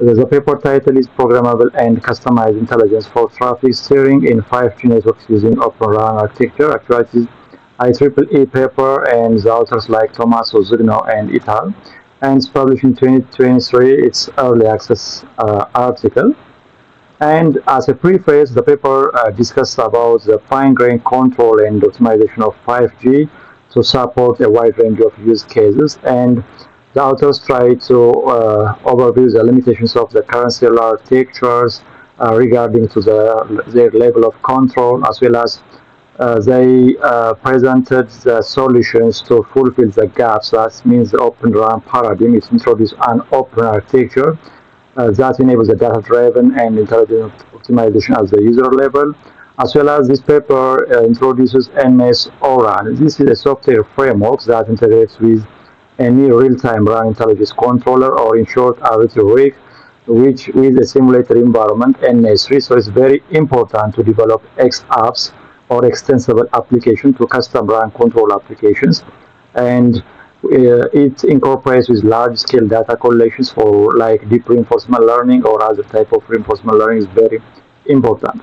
The paper title is Programmable and Customized Intelligence for Traffic Steering in 5G Networks Using Open RAN Architecture. Actually, it is IEEE paper, and the authors like Tommaso Zugno and Ital. And it's published in 2023. It's early access article. And as a preface, the paper discusses about the fine-grained control and optimization of 5G to support a wide range of use cases. And the authors try to overview the limitations of the current cellular architectures regarding to their level of control, as well as they presented the solutions to fulfill the gaps. That means the Open RAN paradigm is introduced an open architecture that enables a data-driven and intelligent optimization at the user level, as well as this paper introduces NS-ORAN. This is a software framework that integrates with any real-time RAN intelligence controller, or in short, RTRIC, which with a simulated environment, NS3. So it's very important to develop XApps or extensible application to custom RAN control applications. And it incorporates with large-scale data collections for like deep reinforcement learning or other type of reinforcement learning is very important.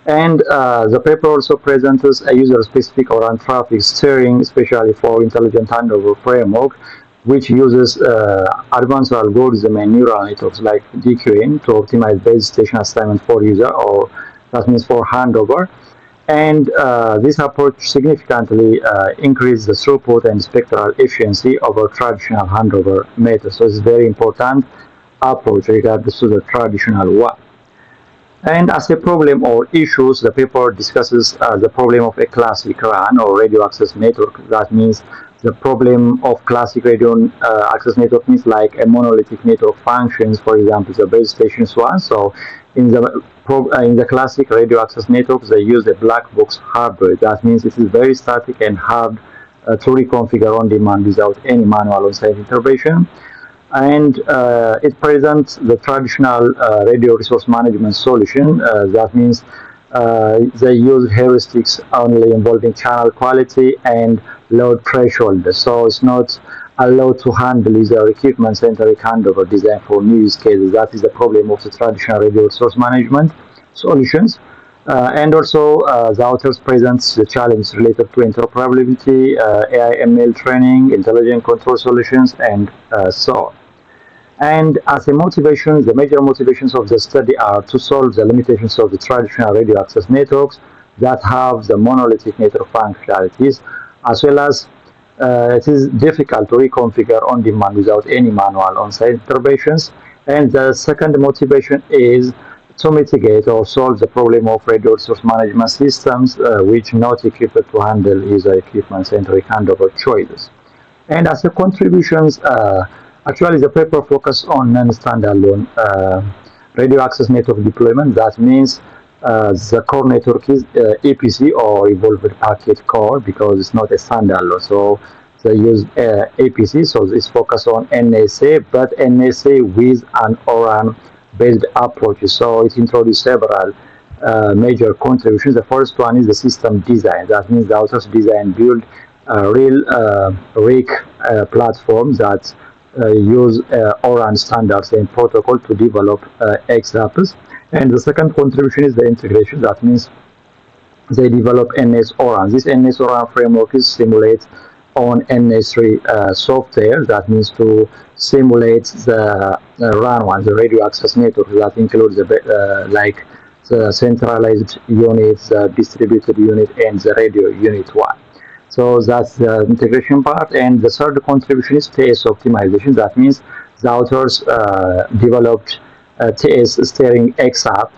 And the paper also presents a user-specific RAN traffic steering, especially for intelligent handover framework, which uses advanced algorithm and neural networks like DQN to optimize base station assignment for user, or that means for handover. And this approach significantly increases the throughput and spectral efficiency over traditional handover methods. So it's a very important approach regardless to the traditional one. And as a problem or issues, the paper discusses the problem of a classic RAN or radio access network. That means the problem of classic radio access network means like a monolithic network functions, for example, the base stations one. So in the classic radio access networks, they use a black box hardware. That means it is very static and hard to reconfigure on demand without any manual on-site intervention. And it presents the traditional radio resource management solution. That means they use heuristics only involving channel quality and load threshold. So it's not allowed to handle user equipment-centric handover design for new use cases. That is the problem of the traditional radio resource management solutions. And also, the authors presents the challenge related to interoperability, AI/ML training, intelligent control solutions, and so on. And as a motivation, the major motivations of the study are to solve the limitations of the traditional radio access networks that have the monolithic network functionalities, as well as it is difficult to reconfigure on demand without any manual on-site interventions. And the second motivation is to mitigate or solve the problem of radio resource management systems which not equipped to handle user equipment-centric handover choices. And as a contributions, actually the paper focused on non-standalone radio access network deployment. That means the core network is EPC or Evolved Packet Core, because it's not a standalone. So they use APC, so it's focused on NSA, but NSA with an ORAN based approach. So it introduced several major contributions. The first one is the system design. That means the authors design build a real RIC platform that use ORAN standards and protocol to develop XApps. And the second contribution is the integration. That means they develop NS-ORAN. This NS-ORAN framework is simulated on NS3 software. That means to simulate the RAN one, the radio access network. That includes like the centralized unit, the distributed unit, and the radio unit one. So that's the integration part. And the third contribution is TS optimization. That means the authors developed TS steering XApp,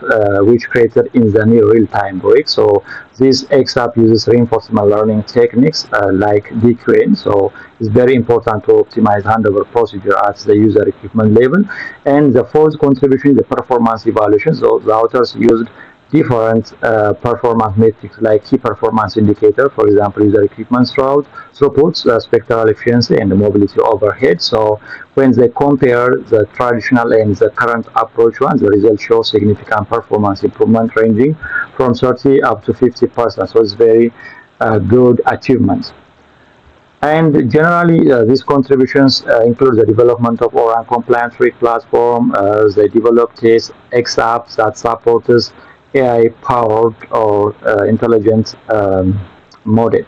which created in the new real-time RIC. So this XApp uses reinforcement learning techniques like DQN. So it's very important to optimize handover procedure at the user equipment level. And the fourth contribution is the performance evaluation. So the authors used different performance metrics like key performance indicator, for example, user equipment throughputs, spectral efficiency, and the mobility overhead. So when they compare the traditional and the current approach one, the results show significant performance improvement ranging from 30 up to 50%. So it's very good achievement. And generally, these contributions include the development of ORAN compliance risk platform. They developed this XApps that supports AI-powered or intelligent model.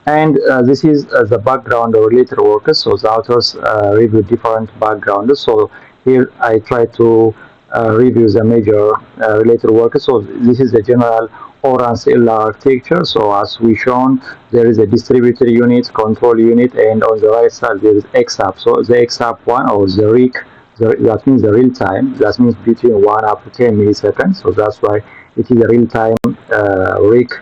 And this is the background of related workers. So the authors review different backgrounds. So here I try to review the major related workers. So this is the general ORAN cellular architecture. So as we shown, there is a distributed unit, control unit, and on the right side there is XApp. So the XApp one, or the RIC, that means the real time. That means between 1 up to 10 milliseconds. So that's why it is a real time RIC,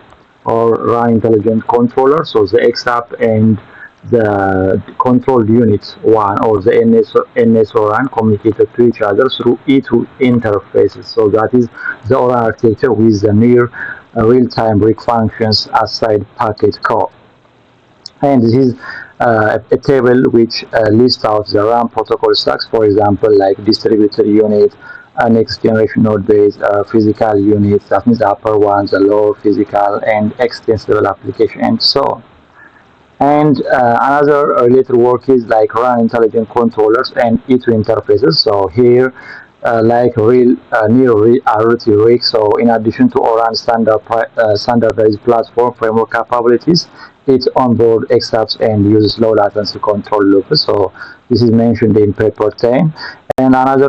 or RAN intelligent controller. So the XApp and the control unit one, or the NS ORAN, communicated to each other through E2 interfaces. So that is the ORAN architecture with the near real-time RIC functions aside packet core. And this is a table which lists out the RAM protocol stacks, for example, like distributed unit, next generation node based physical units, that means the upper ones, the lower physical, and extensible application, and so on. And another related work is like RAN intelligent controllers and E2 interfaces. So here, like near reality RIC. So in addition to ORAN standardized platform framework capabilities, it's onboard XApps and uses low latency control loops. So this is mentioned in paper 10. And another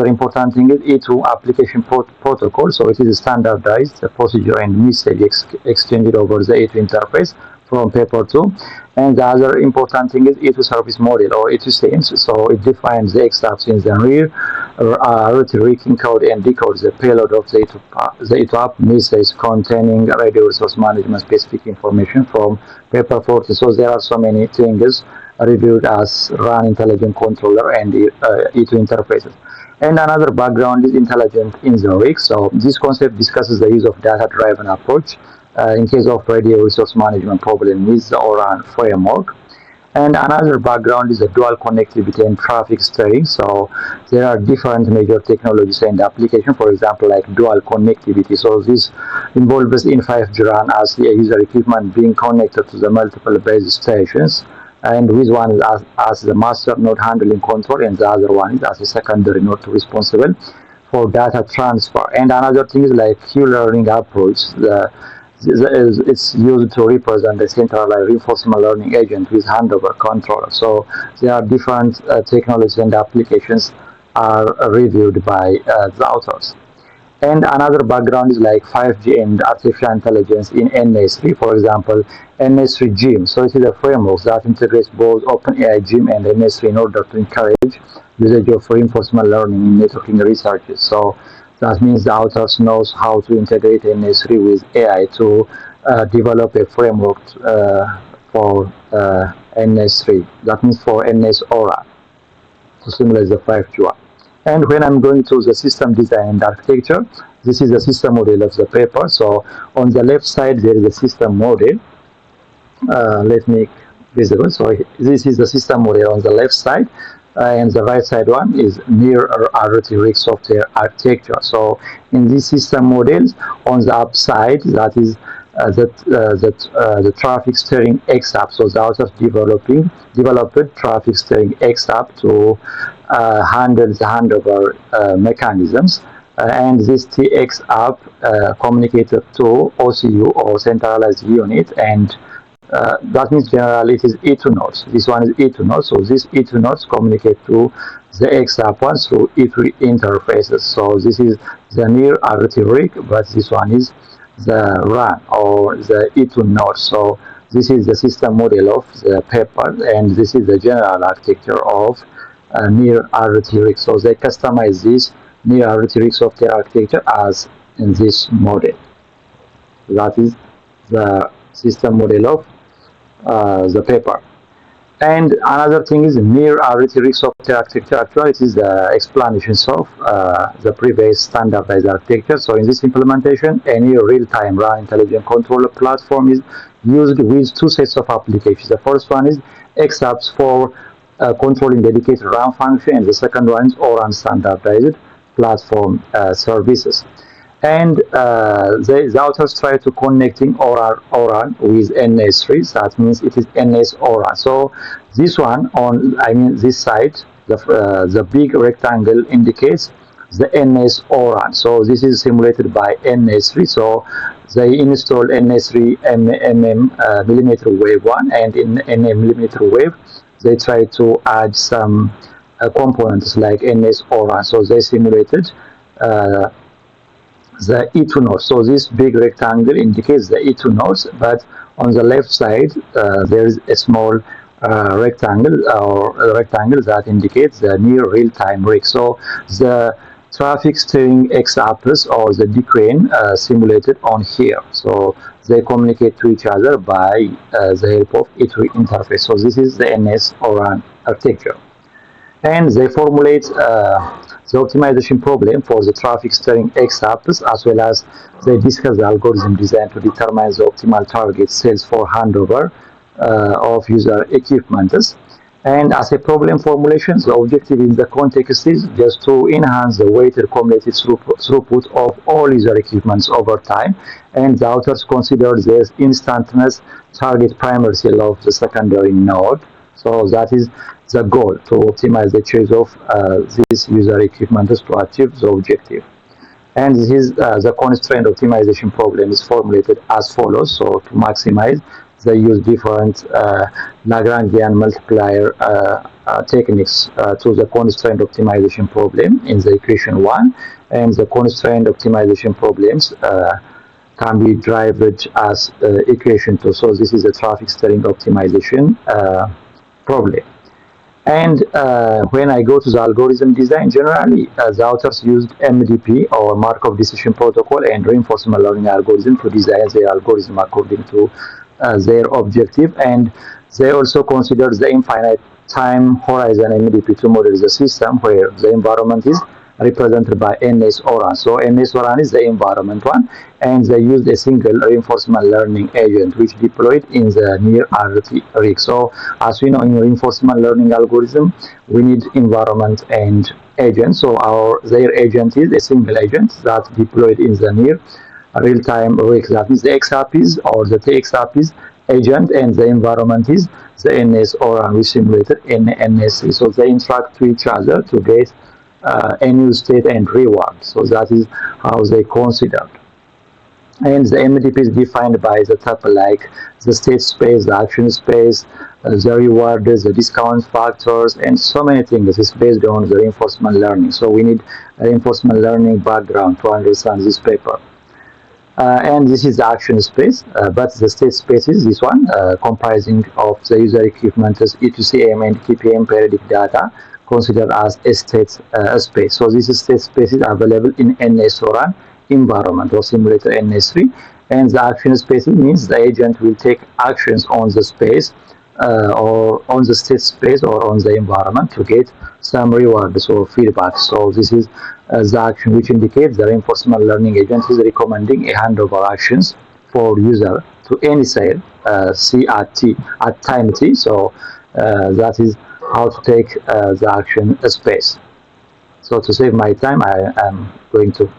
important thing is E2 application protocol. So it is a standardized procedure and message exchanged over the E2 interface from paper 2. And the other important thing is E2 service model, or E2 SIMs. So it defines the XApps in the rear, RIC encode and decodes the payload of the E2 app message containing radio resource management specific information from paper 40. So there are so many things reviewed as RAN intelligent controller and E2 interfaces. And another background is intelligent in the RIC. So this concept discusses the use of data-driven approach in case of radio resource management problem with the ORAN framework. And another background is the dual connectivity and traffic steering. So there are different major technologies and applications, for example, like dual connectivity. So this involves in 5G RAN as the user equipment being connected to the multiple base stations, and with one is as the master node handling control, and the other one is as a secondary node responsible for data transfer. And another thing is like Q-learning approach. It's used to represent a centralized reinforcement learning agent with handover controller. So there are different technologies and applications are reviewed by the authors. And another background is like 5G and artificial intelligence in NS3, for example, NS3 GYM. So it is a framework that integrates both OpenAI GYM and NS3 in order to encourage usage of reinforcement learning in networking researches. So that means the authors knows how to integrate NS3 with AI to develop a framework for NS3. That means for NS ORAN, so similar as the 5G one. And when I'm going to the system design and architecture, this is the system model of the paper. So on the left side, there is a system model. Let me make visible. So this is the system model on the left side. And the right side one is near RIC software architecture. So in these system models, on the upside, that is the traffic steering XApp. So the authors developed traffic steering XApp to handle the handover mechanisms. And this TX app communicated to OCU, or centralized unit, and that means generally it is E2 nodes. This one is E2 nodes. So these E2 nodes communicate to the XApp one through E3 interfaces. So this is the near RIC, but this one is the RAN, or the E2 node. So this is the system model of the paper, and this is the general architecture of near RIC. So they customize this near RIC software architecture as in this model. That is the system model of the paper. And another thing is near RIC software architecture. Actually, it is the explanations of the previous standardized architecture. So in this implementation, any real-time RAN intelligent controller platform is used with two sets of applications. The first one is XApps for controlling dedicated RAN function, and the second one is ORAN standardized platform services. And the authors try to connecting ORAN with NS3. That means it is NS ORAN. So this one on, I mean this side, the big rectangle indicates the NS ORAN. So this is simulated by NS3. So they install NS3 millimeter wave one, and in NM millimeter wave they try to add some components like NS ORAN. So they simulated uh, the E2 nodes. So this big rectangle indicates the E2 nodes, but on the left side there is a small rectangle or a rectangle that indicates the near real-time rig. So the traffic steering x-axis or the decrane simulated on here. So they communicate to each other by the help of E2 interface. So this is the NS ORAN architecture, and they formulate the optimization problem for the traffic steering x-axis, as well as they discuss the algorithm design to determine the optimal target cells for handover of user equipments. And as a problem formulation, the objective in the context is just to enhance the weighted cumulative throughput of all user equipments over time, and the authors consider this instantaneous target primary cell of the secondary node. So that is the goal, to optimize the choice of these user equipments to achieve the objective. And this is the constraint optimization problem is formulated as follows. So to maximize, they use different Lagrangian multiplier techniques to the constraint optimization problem in the equation 1, and the constraint optimization problems can be derived as equation 2. So this is the traffic steering optimization problem. And when I go to the algorithm design, generally the authors used MDP or Markov Decision Protocol and reinforcement learning algorithm to design their algorithm according to their objective. And they also consider the infinite time horizon MDP to model the system where the environment is represented by NS ORAN. So NS ORAN is the environment one, and they used a single reinforcement learning agent which deployed in the near RT rig. So as we know, in reinforcement learning algorithm, we need environment and agent. So their agent is a single agent that deployed in the near real-time rig. That is the XRPs or the TXRPs agent, and the environment is the NS ORAN we simulated in NS3. So they interact to each other to get a new state and reward. So that is how they considered. And the MDP is defined by the tuple like the state space, the action space, the reward, the discount factors, and so many things. It's based on the reinforcement learning. So we need a reinforcement learning background to understand this paper. And this is the action space, but the state space is this one, comprising of the user equipment E2CM and KPM periodic data, considered as a state space. So these state spaces are available in NS ORAN environment or simulator NS3, and the action spaces means the agent will take actions on the space or on the state space or on the environment to get some rewards or feedback. So this is the action which indicates the reinforcement learning agent is recommending a handover actions for user to any cell C at T at time T. So that is how to take the action space. So to save my time, I am going to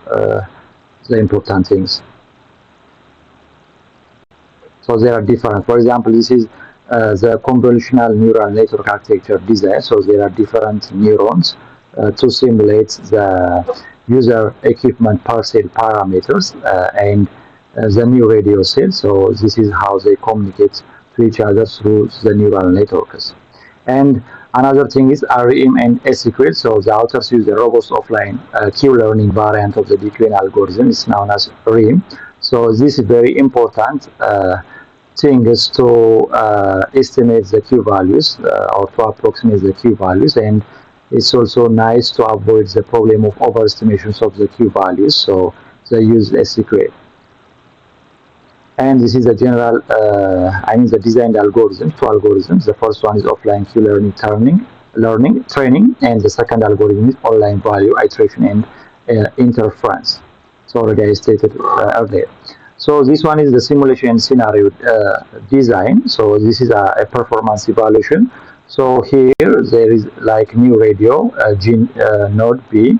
the important things. So there are different. For example, this is the convolutional neural network architecture design. So there are different neurons to simulate the user equipment per cell parameters and the new radio cell. So this is how they communicate to each other through the neural networks. And another thing is REM and SQL. So the authors use the robust offline Q-learning variant of the DQN algorithm. It's known as REM. So this is very important thing is to estimate the Q values or to approximate the Q values, and it's also nice to avoid the problem of overestimations of the Q values. So they use SQL. And this is a general, the designed algorithm, two algorithms. The first one is offline Q learning training, and the second algorithm is online value iteration and interference. So already I stated earlier. So this one is the simulation scenario design. So this is a performance evaluation. So here there is like new radio, node B.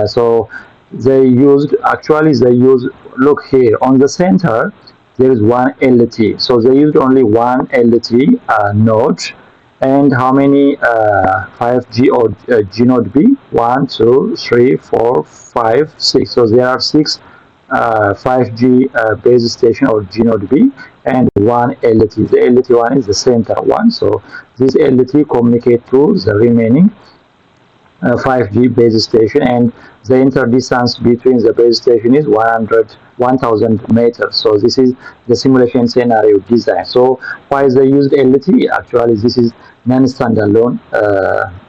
So they used, look here on the center there is one LT, so they used only one LT node. And how many 5G or G node B? 1, 2, 3, 4, 5, 6. So there are 6 5G base station or G node B and one LT. The LT one is the center one. So this LT communicate to the remaining 5G base station, and the inter distance between the base station is 1000 meters. So this is the simulation scenario design. So why they used LTE? Actually, this is non-standalone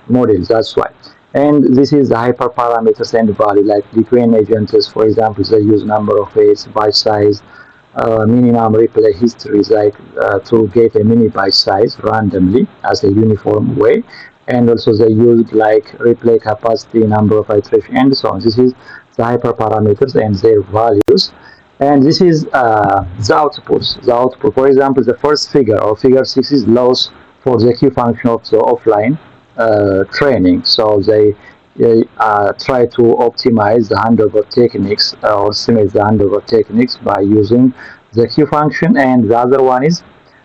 model. That's why. And this is the hyperparameters and value, like between agents. For example, they use number of bits, byte size, minimum replay history, like to get a mini byte size randomly as a uniform way. And also they use like replay capacity, number of iteration, and so on. This is the hyperparameters and their values. And this is the outputs. The output, for example, the first figure or figure 6 is loss for the Q function of the offline training. So they try to optimize the handover techniques or simulate the handover techniques by using the Q function. And the other one is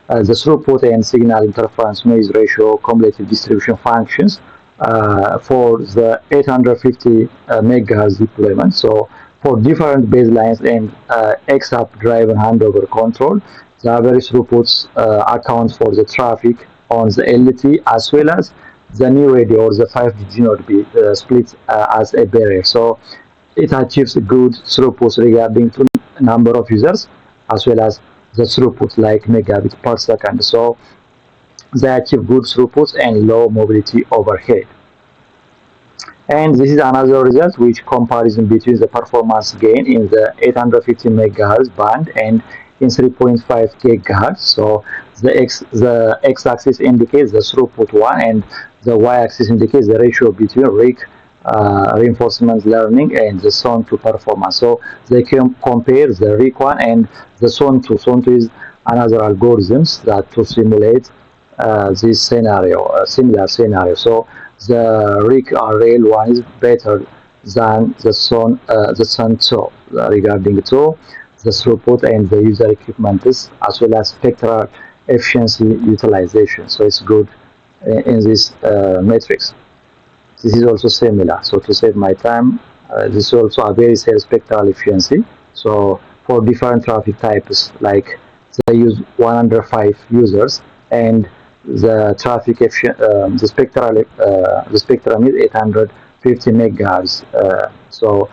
the throughput and signal interference noise ratio cumulative distribution functions for the 850 megahertz deployment. So for different baselines and XUP driven handover control, the average throughputs account for the traffic on the LT as well as the new radio or the 5G node be split as a barrier. So it achieves good throughputs regarding to number of users as well as the throughput like megabit per second. So they achieve good throughputs and low mobility overhead. And this is another result which comparison between the performance gain in the 850 megahertz band and in 3.5 gigahertz. So the x-axis indicates the throughput one and the y-axis indicates the ratio between reinforcement learning and the SON 2 performance. So they can compare the RIC one and the SON 2. SON 2 is another algorithms that to simulate this scenario, similar scenario. So the RIC RL one is better than the SON 2 regarding to the throughput and the user equipment as well as spectral efficiency utilization. So it's good in this matrix. This is also similar. So to save my time, this is also a very same spectral efficiency. So for different traffic types, like they use 105 users, and the traffic the spectrum is 850 megahertz. So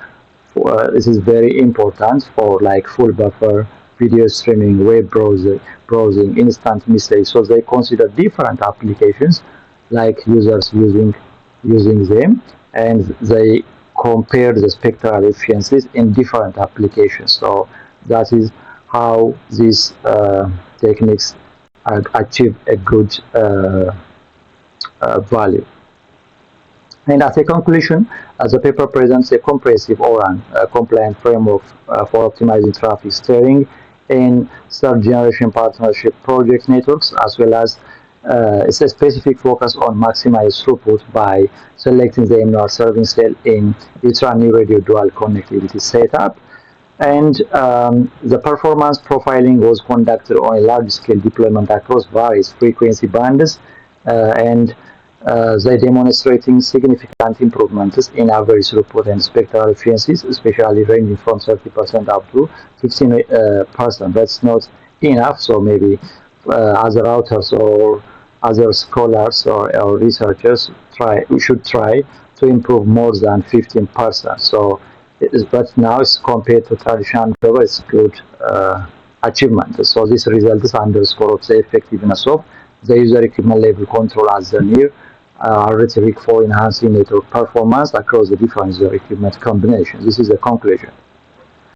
this is very important for like full buffer, video streaming, web browsing, instant message. So they consider different applications like users using them, and they compare the spectral efficiencies in different applications. So that is how these techniques achieve a good value. And as a conclusion, the paper presents a comprehensive ORAN compliant framework for optimizing traffic steering in third-generation partnership project networks, as well as it's a specific focus on maximized throughput by selecting the MNR serving cell in Ultra New Radio dual connectivity setup. And the performance profiling was conducted on a large-scale deployment across various frequency bands, and they demonstrating significant improvements in average throughput and spectral efficiencies, especially ranging from 30% up to 15%. That's not enough, so maybe other routers or other scholars or researchers should try to improve more than 15%. So, but now it's compared to traditional cover, it's good achievement. So this result underscores the effectiveness of the user equipment level control as the near rhetoric for enhancing network performance across the different user equipment combinations. This is the conclusion.